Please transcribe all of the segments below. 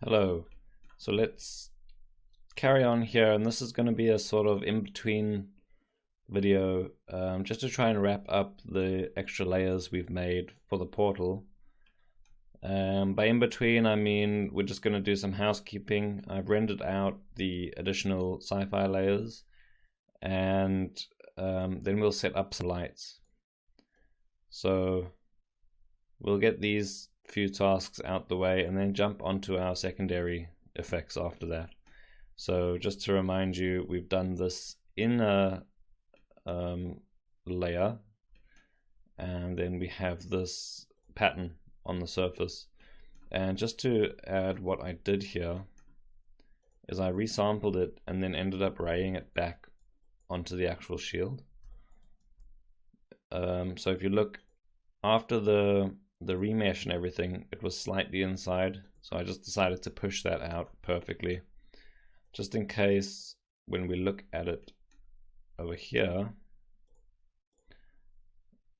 Hello. So let's carry on here, and this is going to be a sort of in-between video, just to try and wrap up the extra layers we've made for the portal. By in-between, I mean we're just going to do some housekeeping. I've rendered out the additional sci-fi layers, and then we'll set up some lights. So we'll get these few tasks out the way and then jump onto our secondary effects after that. So just to remind you, we've done this in a layer, and then we have this pattern on the surface. And just to add, what I did here is I resampled it and then ended up raying it back onto the actual shield. So if you look after the remesh and everything, it was slightly inside, so I just decided to push that out perfectly, just in case when we look at it over here,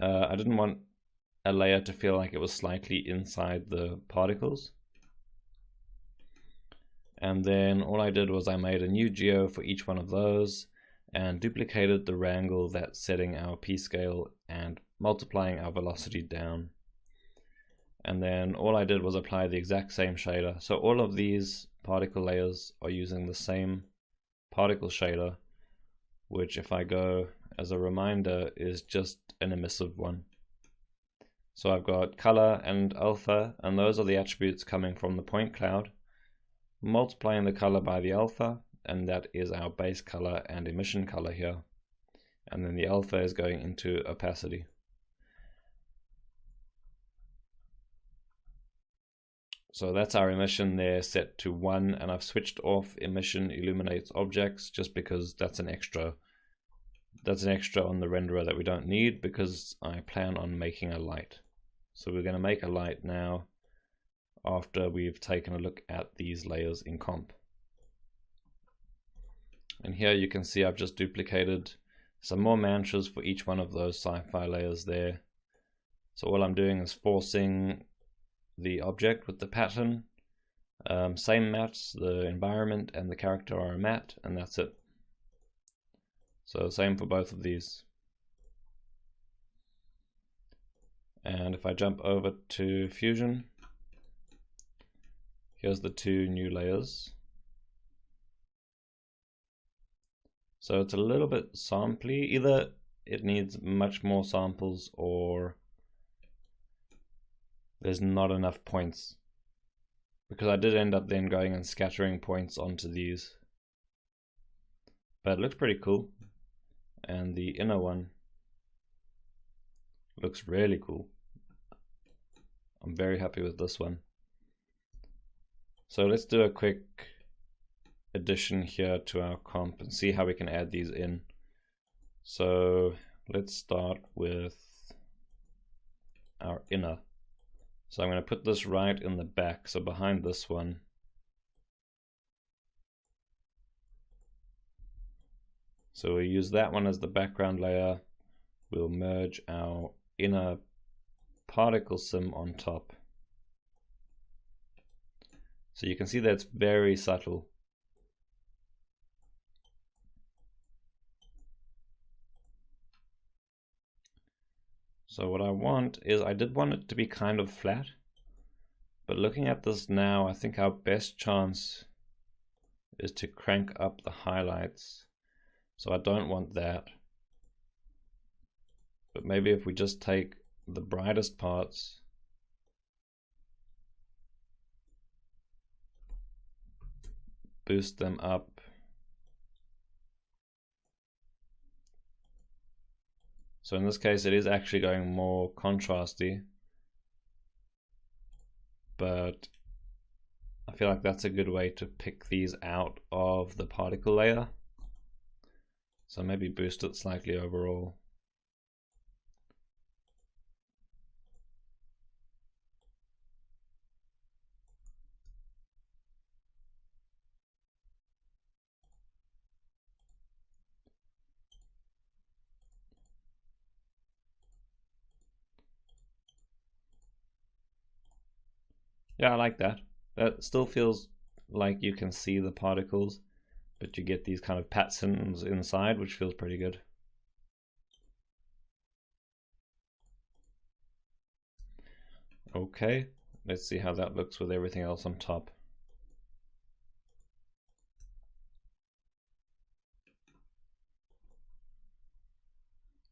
I didn't want a layer to feel like it was slightly inside the particles. And then all I did was I made a new geo for each one of those and duplicated the wrangle that's setting our p-scale and multiplying our velocity down. And then all I did was apply the exact same shader. So all of these particle layers are using the same particle shader, which, if I go as a reminder, is just an emissive one. So I've got color and alpha, and those are the attributes coming from the point cloud, multiplying the color by the alpha, and that is our base color and emission color here. And then the alpha is going into opacity. So that's our emission there, set to 1, and I've switched off emission illuminates objects just because that's an extra on the renderer that we don't need, because I plan on making a light. So we're going to make a light now after we've taken a look at these layers in comp. And here you can see I've just duplicated some more mantras for each one of those sci-fi layers there. So all I'm doing is forcing the object with the pattern, same mattes, the environment and the character are a matte, and that's it. So same for both of these. And if I jump over to Fusion, here's the two new layers. So it's a little bit samply. Either it needs much more samples or there's not enough points, because I did end up then going and scattering points onto these. But it looks pretty cool. And the inner one looks really cool. I'm very happy with this one. So let's do a quick addition here to our comp and see how we can add these in. So let's start with our inner. So I'm going to put this right in the back, so behind this one. So we'll use that one as the background layer. We'll merge our inner particle sim on top. So you can see that's very subtle. So what I want is, I did want it to be kind of flat, but looking at this now, I think our best chance is to crank up the highlights. So I don't want that. But maybe if we just take the brightest parts, boost them up. So in this case, it is actually going more contrasty, but I feel like that's a good way to pick these out of the particle layer. So maybe boost it slightly overall. Yeah, I like that. That still feels like you can see the particles, but you get these kind of patterns inside, which feels pretty good. Okay, let's see how that looks with everything else on top.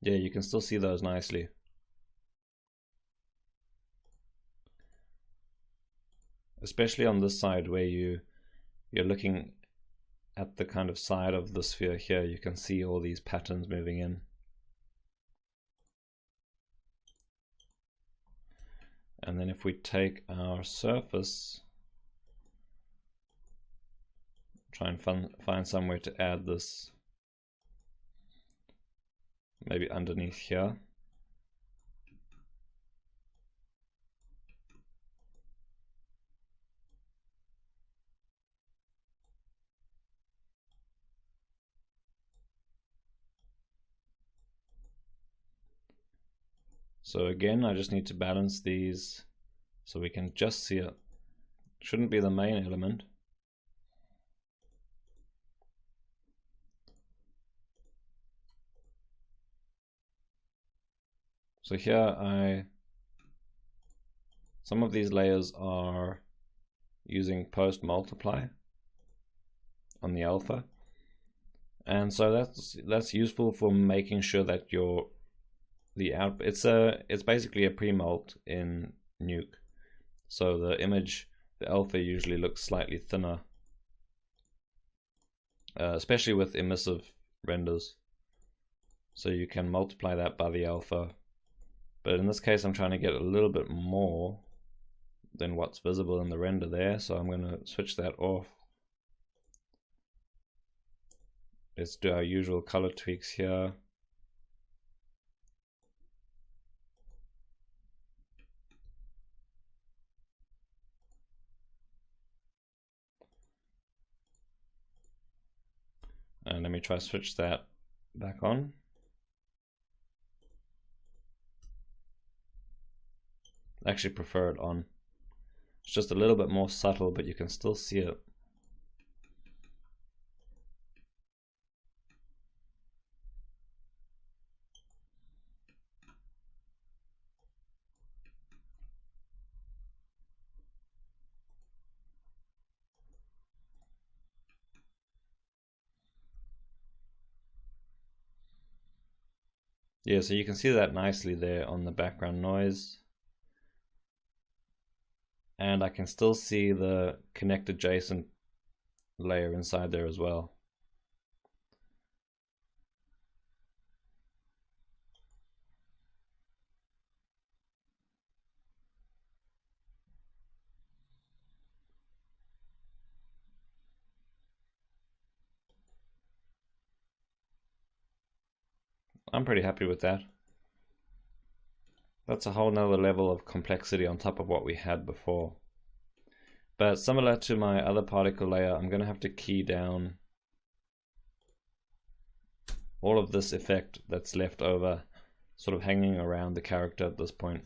Yeah, you can still see those nicely. Especially on this side where you're looking at the kind of side of the sphere here, you can see all these patterns moving in. And then if we take our surface, try and find somewhere to add this, maybe underneath here. So again, I just need to balance these so we can just see it. Shouldn't be the main element. So here some of these layers are using post multiply on the alpha. And so that's useful for making sure that it's basically a pre-mult in Nuke. So the image, the alpha usually looks slightly thinner, especially with emissive renders. So you can multiply that by the alpha. But in this case, I'm trying to get a little bit more than what's visible in the render there. So I'm going to switch that off. Let's do our usual color tweaks here. And let me try to switch that back on. I actually prefer it on. It's just a little bit more subtle, but you can still see it. Yeah, so you can see that nicely there on the background noise. And I can still see the connect adjacent layer inside there as well. I'm pretty happy with that. That's a whole nother level of complexity on top of what we had before. But similar to my other particle layer, I'm going to have to key down all of this effect that's left over, sort of hanging around the character at this point.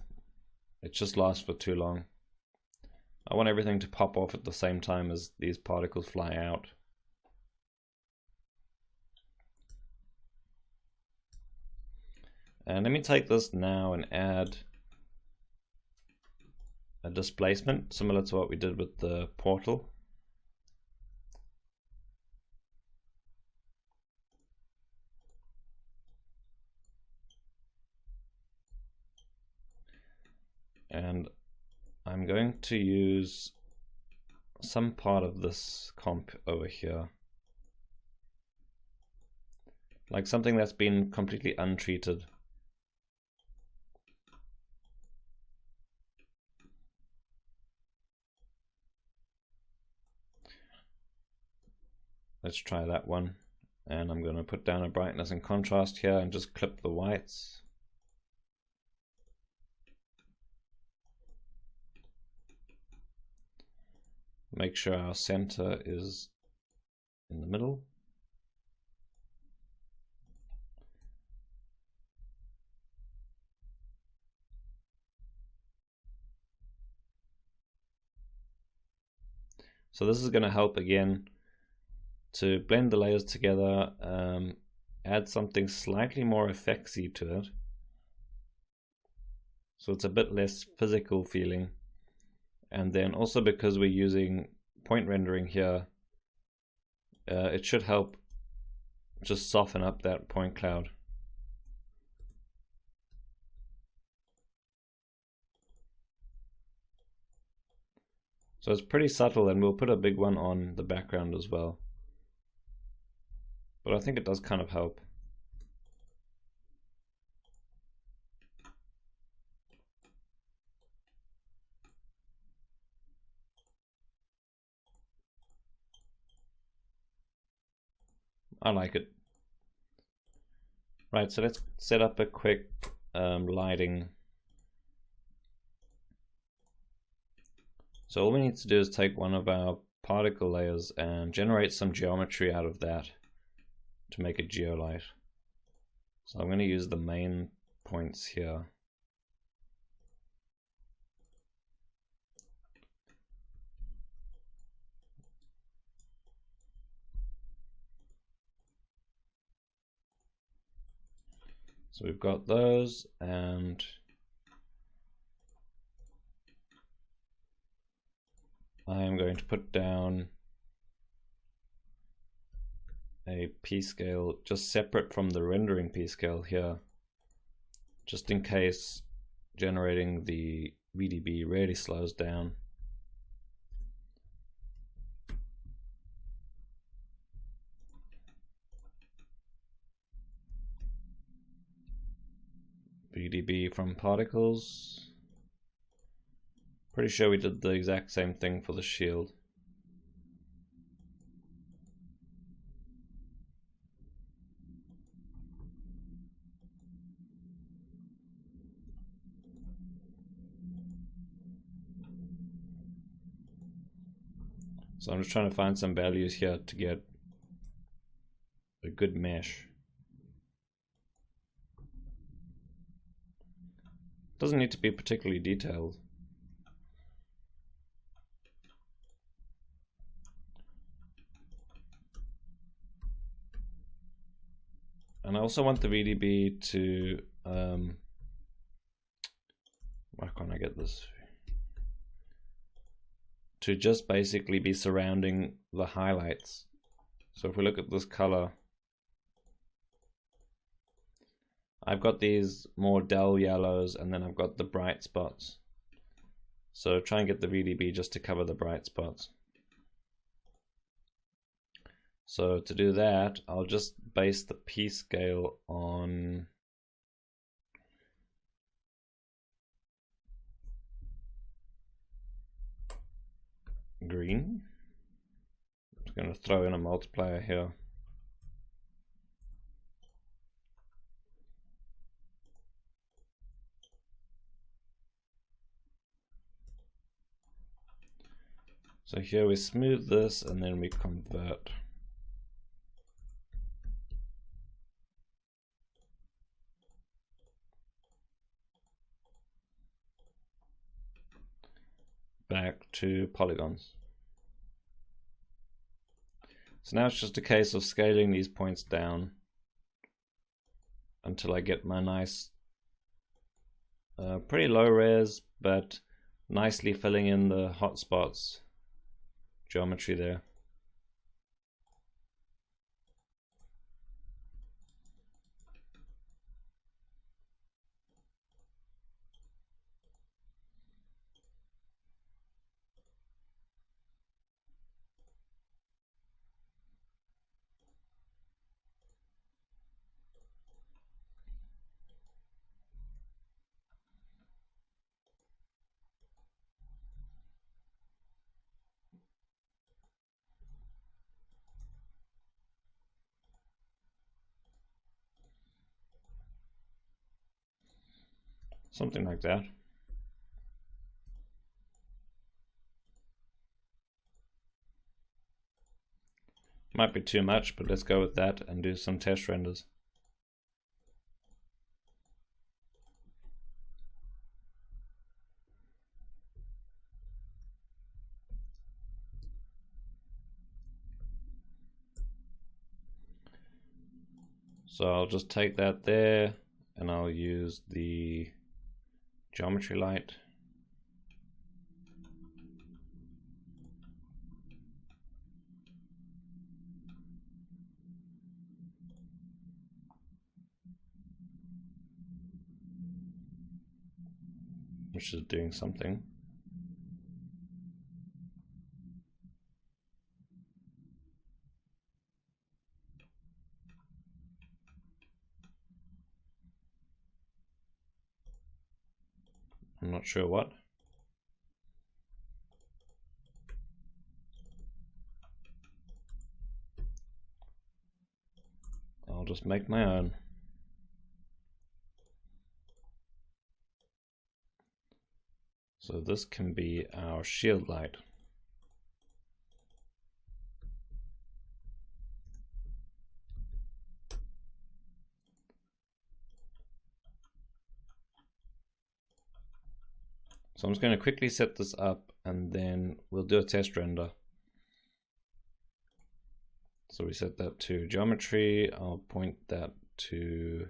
It just lasts for too long. I want everything to pop off at the same time as these particles fly out. And let me take this now and add a displacement similar to what we did with the portal. And I'm going to use some part of this comp over here, like something that's been completely untreated. Let's try that one. And I'm going to put down a brightness and contrast here and just clip the whites. Make sure our center is in the middle. So this is going to help again to blend the layers together, add something slightly more effectsy to it, so it's a bit less physical feeling. And then also because we're using point rendering here, it should help just soften up that point cloud. So it's pretty subtle, and we'll put a big one on the background as well. But I think it does kind of help. I like it. Right, so let's set up a quick lighting. So all we need to do is take one of our particle layers and generate some geometry out of that to make a geolight. So I'm going to use the main points here. So we've got those, and I am going to put down a p-scale just separate from the rendering p-scale here, just in case generating the VDB really slows down. VDB from particles. Pretty sure we did the exact same thing for the shield. So I'm just trying to find some values here to get a good mesh. Doesn't need to be particularly detailed. And I also want the VDB to, why can't I get this? To just basically be surrounding the highlights. So if we look at this color, I've got these more dull yellows, and then I've got the bright spots. So try and get the VDB just to cover the bright spots. So to do that, I'll just base the P scale on green. I'm just going to throw in a multiplier here. So here we smooth this, and then we convert. Back to polygons. So now it's just a case of scaling these points down until I get my nice, pretty low res, but nicely filling in the hotspots geometry there. Something like that. Might be too much, but let's go with that and do some test renders. So I'll just take that there and I'll use the geometry light. Which is doing something. I'm not sure what. I'll just make my own. So this can be our shield light. So I'm just going to quickly set this up and then we'll do a test render. So we set that to geometry. I'll point that to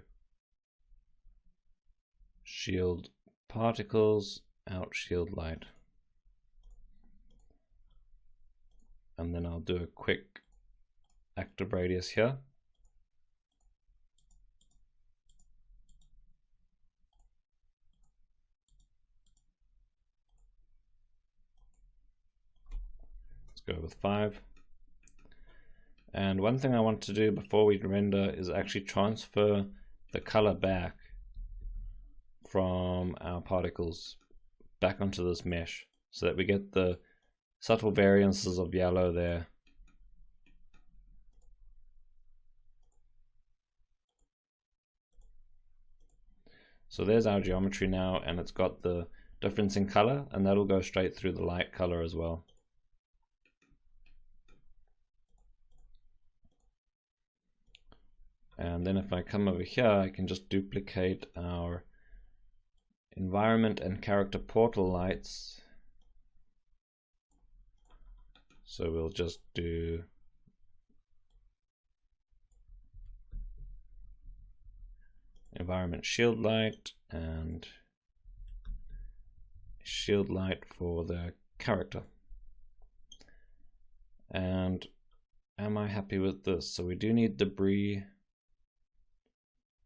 shield particles, out shield light. And then I'll do a quick active radius here. Let's go with 5. And one thing I want to do before we render is actually transfer the color back from our particles back onto this mesh so that we get the subtle variances of yellow there. So there's our geometry now, and it's got the difference in color, and that'll go straight through the light color as well. And then if I come over here, I can just duplicate our environment and character portal lights. So we'll just do environment shield light and shield light for the character. And am I happy with this? So we do need debris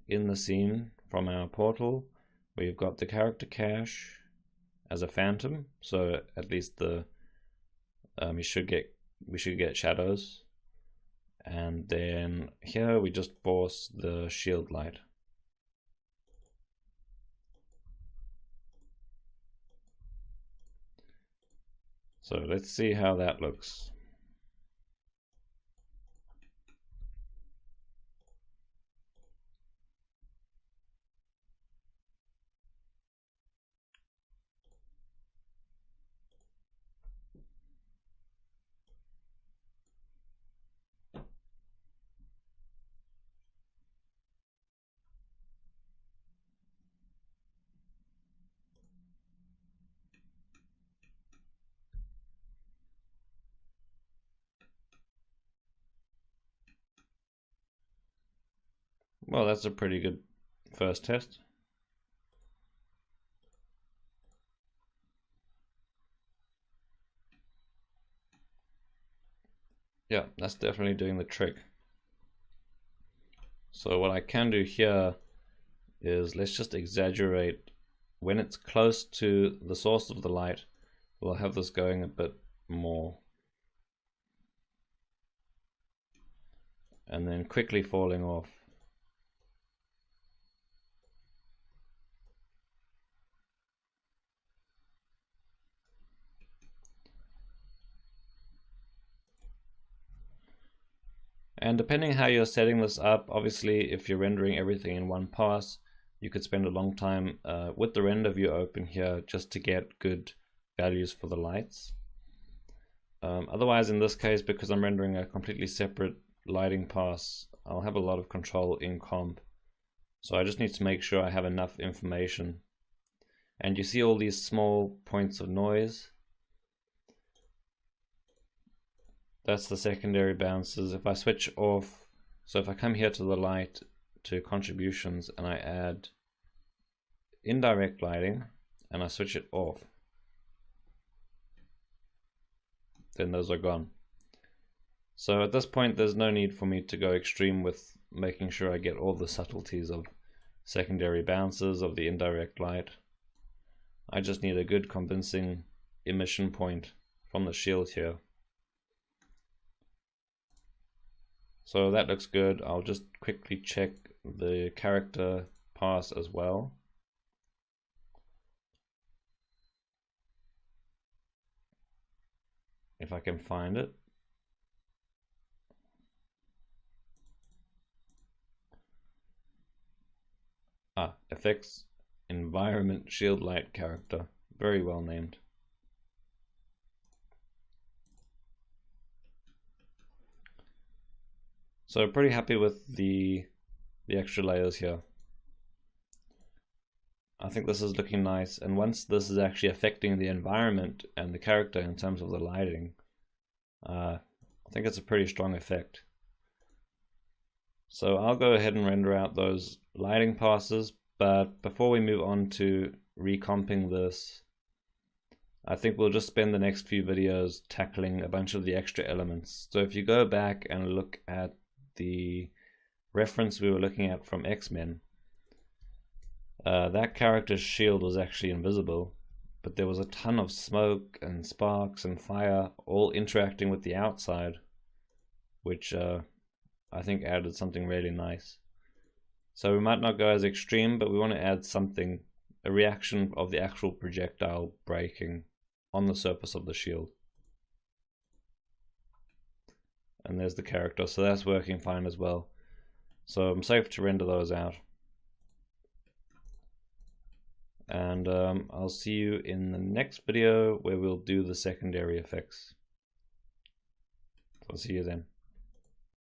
in the scene from our portal. We've got the character cache as a phantom, so at least the we should get shadows. And then here we just force the shield light. So let's see how that looks. Well, that's a pretty good first test. Yeah, that's definitely doing the trick. So what I can do here is let's just exaggerate. When it's close to the source of the light, we'll have this going a bit more. And then quickly falling off. And depending how you're setting this up, obviously if you're rendering everything in one pass, you could spend a long time with the render view open here just to get good values for the lights. Otherwise, in this case, because I'm rendering a completely separate lighting pass, I'll have a lot of control in comp. So I just need to make sure I have enough information. And you see all these small points of noise. That's the secondary bounces. If I switch off, so if I come here to the light to contributions and I add indirect lighting and I switch it off, then those are gone. So at this point there's no need for me to go extreme with making sure I get all the subtleties of secondary bounces of the indirect light. I just need a good convincing emission point from the shield here. So that looks good. I'll just quickly check the character pass as well. If I can find it. Effects, environment, shield light character. Very well named. So pretty happy with the extra layers here. I think this is looking nice, and once this is actually affecting the environment and the character in terms of the lighting, I think it's a pretty strong effect. So I'll go ahead and render out those lighting passes, but before we move on to recomping this, I think we'll just spend the next few videos tackling a bunch of the extra elements. So if you go back and look at the reference we were looking at from X-Men, that character's shield was actually invisible, but there was a ton of smoke and sparks and fire all interacting with the outside, which I think added something really nice. So we might not go as extreme, but we want to add something, a reaction of the actual projectile breaking on the surface of the shield. And there's the character, so that's working fine as well. So I'm safe to render those out. And I'll see you in the next video where we'll do the secondary effects. I'll see you then.